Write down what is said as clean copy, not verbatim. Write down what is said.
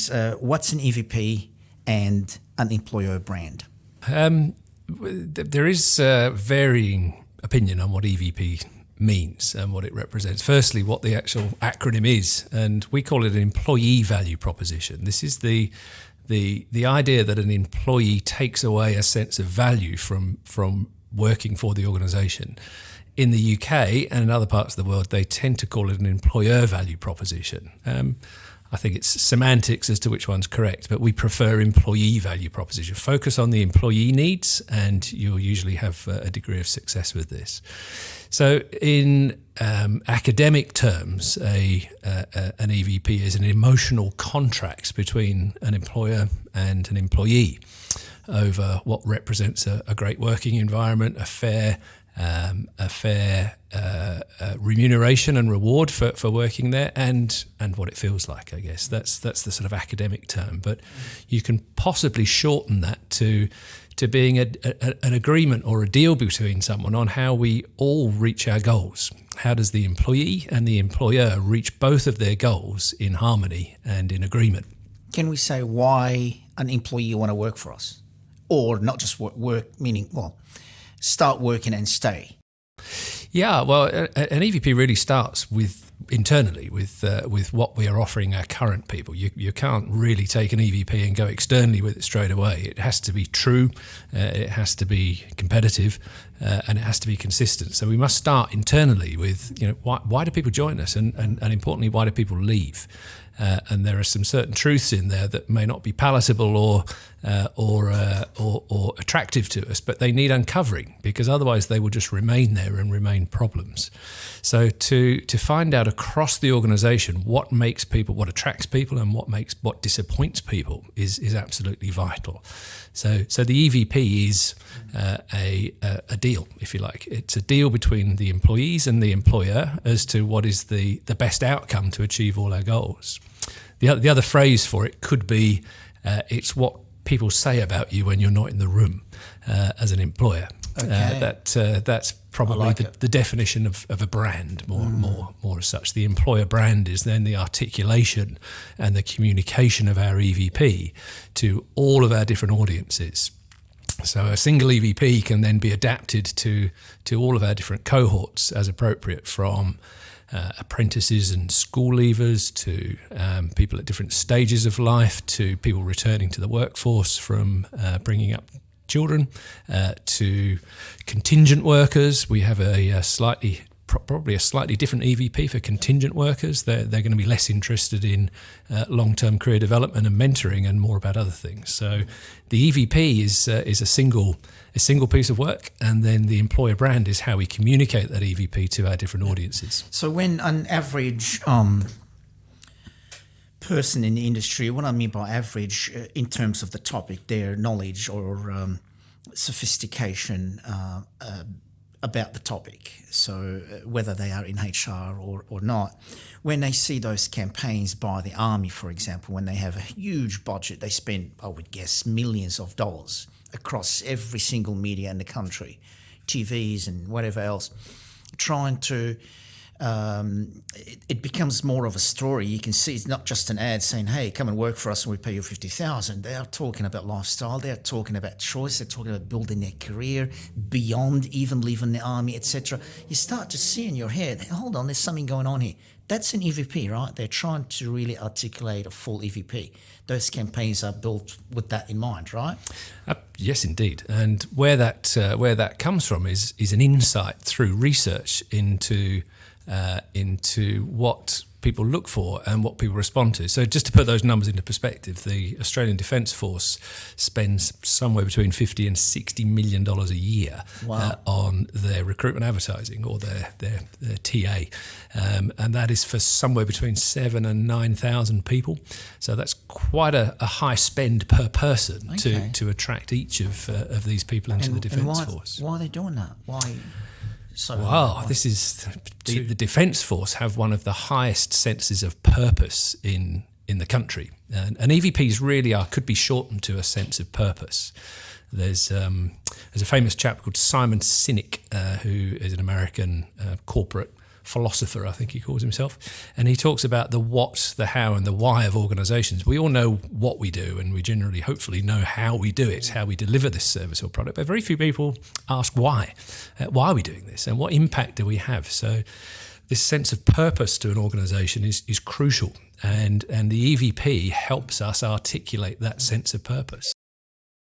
is what's an EVP and an employer brand? There is varying opinion on what EVP means and what it represents. Firstly, what the actual acronym is, and we call it an employee value proposition. This is the idea that an employee takes away a sense of value from working for the organisation. In the UK and in other parts of the world, they tend to call it an employer value proposition. I think it's semantics as to which one's correct, but we prefer employee value proposition. Focus on the employee needs, and you'll usually have a degree of success with this. So in academic terms, an EVP is an emotional contract between an employer and an employee over what represents a great working environment, a fair remuneration and reward for working there, and what it feels like. I guess that's the sort of academic term, but you can possibly shorten that to being an agreement or a deal between someone on how we all reach our goals. How does the employee and the employer reach both of their goals in harmony and in agreement? Can we say why an employee want to work for us, or not just work meaning start working and stay? Yeah, well, an EVP really starts internally with what we are offering our current people. You can't really take an EVP and go externally with it straight away. It has to be true, it has to be competitive, and it has to be consistent. So we must start internally with, why do people join us, and importantly, why do people leave? And there are some certain truths in there that may not be palatable or attractive to us, but they need uncovering, because otherwise they will just remain there and remain problems. So to find out across the organisation what makes people, what attracts people, and what disappoints people is absolutely vital. So the EVP is a deal, if you like. It's a deal between the employees and the employer as to what is the best outcome to achieve all our goals. The other phrase for it could be it's what people say about you when you're not in the room as an employer. Okay. That's probably the definition of a brand more as such. The employer brand is then the articulation and the communication of our EVP to all of our different audiences. So a single EVP can then be adapted to all of our different cohorts as appropriate, from apprentices and school leavers to people at different stages of life, to people returning to the workforce from bringing up children, to contingent workers. We have probably a slightly different EVP for contingent workers. They're going to be less interested in long-term career development and mentoring, and more about other things. So the EVP is a single piece of work, and then the employer brand is how we communicate that EVP to our different audiences. So when an average person in the industry, what I mean by average in terms of the topic, their knowledge or sophistication about the topic, so whether they are in HR or not, when they see those campaigns by the Army, for example, when they have a huge budget, they spend, I would guess, millions of dollars across every single media in the country, TVs and whatever else, trying to it becomes more of a story. You can see it's not just an ad saying, hey, come and work for us and we pay you $50,000. They are talking about lifestyle, they're talking about choice, they're talking about building their career beyond even leaving the Army, etc. You start to see in your head, hold on, there's something going on here. That's an EVP, right? They're trying to really articulate a full EVP. Those campaigns are built with that in mind, right? Yes, indeed. And where that comes from is an insight through research into what people look for and what people respond to. So just to put those numbers into perspective, the Australian Defence Force spends somewhere between $50 and $60 million a year on their recruitment advertising, or their TA. And that is for somewhere between 7,000 and 9,000 people. So that's quite a high spend per person to attract each of these people into the Defence Force. Why are they doing that? Why? This is the Defence Force have one of the highest senses of purpose in the country, and EVPs really could be shortened to a sense of purpose. There's a famous chap called Simon Sinek, who is an American corporate philosopher, I think he calls himself. And he talks about the what, the how, and the why of organisations. We all know what we do, and we generally, hopefully, know how we do it, how we deliver this service or product. But very few people ask why. Why are we doing this, and what impact do we have? So this sense of purpose to an organisation is crucial. And the EVP helps us articulate that sense of purpose.